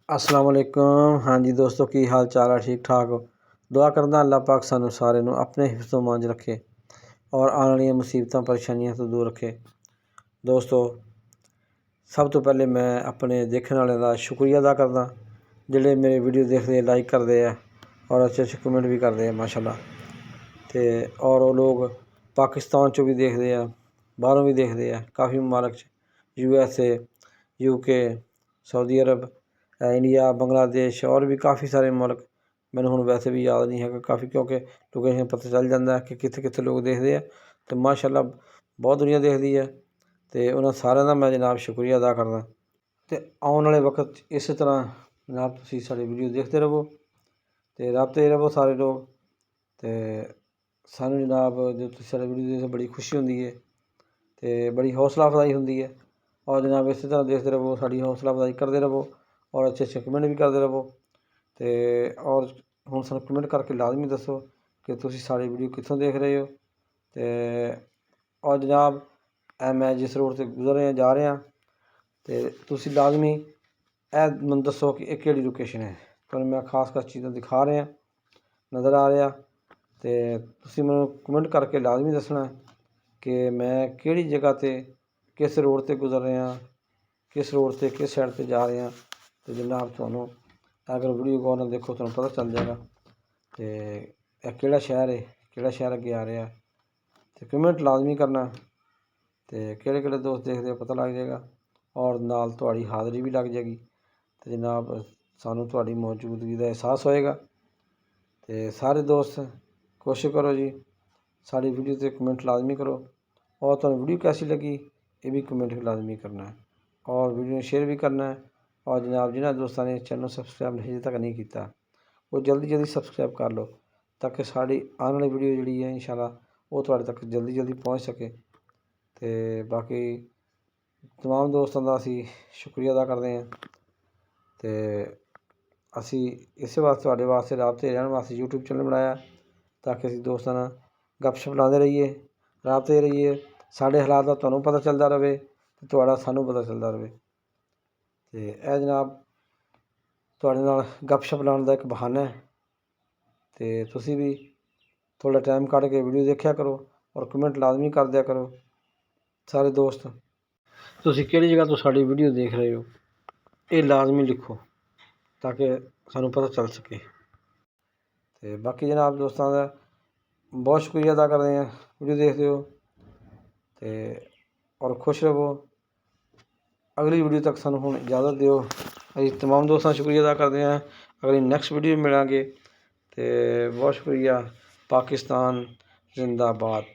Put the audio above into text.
अस्सलाम वालेकुम। हाँ जी दोस्तों, की हाल चाल है? ठीक ठाक हो? दुआ करदा अल्लाह पाक सानू सारे नू अपने हिफ्ज़ो मांझ रखे और आने वाली मुसीबतां परेशानियां तो दूर रखे। दोस्तों, सब तो पहले मैं अपने देखने वाले का शुक्रिया अदा करदा जिहड़े मेरे वीडियो देखते लाइक करते हैं और अच्छे अच्छे कमेंट भी करते हैं माशाल्लाह। तो और वो लोग पाकिस्तान चो भी देखते हैं, बाहरों भी देखते हैं, काफ़ी ममालक USA, UK, सऊदी अरब, इंडिया, बांग्लादेश और भी काफ़ी सारे मुल्क मैंने हुण वैसे भी याद नहीं है काफ़ी, क्योंकि लोकेशन पता चल जाता है कि कित्थे कित्थे लोग देखते हैं। तो माशाल्लाह बहुत दुनिया देखती है, तो उन्होंने सारे का मैं जनाब शुक्रिया अदा करदा। तो आने वाले वक्त इस तरह जनाब तुसीं साडी वीडियो देखते रहो तो रबते रहो सारे लोग। तो सानू जनाब जो तुसीं साडी वीडियो देखते बड़ी खुशी होंदी है, तो बड़ी हौसला अफजाई होंदी है। और जनाब इस तरह देखते रहो, साड़ी हौसला अफजाई करते रहो और अच्छे अच्छे कमेंट भी करते रहो। तो और हुण सानू कमेंट करके लाजमी दसो कि तुसीं साड़ी वीडियो कित्थों देख रहे हो। तो और जनाब मैं जिस रोड से गुजर रहे जा रहे हैं तो तुसीं लाजमी मैनूं दसो कि यह केड़ी लोकेशन है। तुहानूं मैं खास खास चीज़ां दिखा रहे हैं, नज़र आ रहा। तो तुसीं मैनूं कमेंट करके लाजमी दसना कि मैं केड़ी जगह ते किस रोड ते गुजर रहे हैं, किस रोड से किस साइड से जा रहे हैं। तो जनाब तुहानूं अगर वीडियो गौर नाल देखो तुहानूं पता चल जाएगा तो यह केड़ा शहर है, केड़ा शहर अगे आ रहा। तो कमेंट लाजमी करना, तो केड़े केड़े दोस्त देखते हो पता लग जाएगा और नाल तुहाड़ी हाज़री भी लग जाएगी। तो जनाब सानू तुहाड़ी मौजूदगी का एहसास होएगा। तो सारे दोस्त कोशिश करो जी, साड़ी वीडियो ते कमेंट लाजमी करो और तुहानूं वीडियो कैसी लगी ये भी कमेंट लाजमी करना है और वीडियो शेयर भी करना है। और जनाब जिन्होंने दोस्तों ने चैनल सबसक्राइब अजे तक नहीं किया वो जल्दी जल्दी सबसक्राइब कर लो ताकि साड़ी आने वाली वीडियो जी है इंशाल्लाह वो तुहाडे तक जल्दी जल्दी पहुँच सके। तो बाकी तमाम दोस्तों का असी शुक्रिया अदा करते हैं। तो असी इस वास्ते तुहाडे वास्ते राबते रहने वास्ते यूट्यूब चैनल बनाया ताकि असी दोस्तों नाल गपशप लाते रहिए, राबते रहिए, साढ़े हालात का तुहानूं पता चलता रहे तो तुहाड़ा सानूं पता चलता रहे। तो यह जनाब तुहाडे नाल गपशप लाने का एक बहाना है। तो तुसीं भी थोड़ा टाइम कढ़ के वीडियो देखा करो और कमेंट लाजमी कर दिया करो। सारे दोस्त तुसीं किहड़ी जगह तो साड़ी वीडियो देख रहे हो ये लाजमी लिखो ताकि सानूं पता चल सके। तो बाकी जनाब दोस्तों का बहुत शुक्रिया अदा करते हैं, वीडियो देखते हो तो और खुश रहो। अगली वीडियो तक सानूं हुण इजाज़त दिओ। असीं तमाम दोस्तां दा शुक्रिया अदा करते हैं। अगली नैक्सट वीडियो मिलांगे। तो बहुत शुक्रिया। पाकिस्तान जिंदाबाद।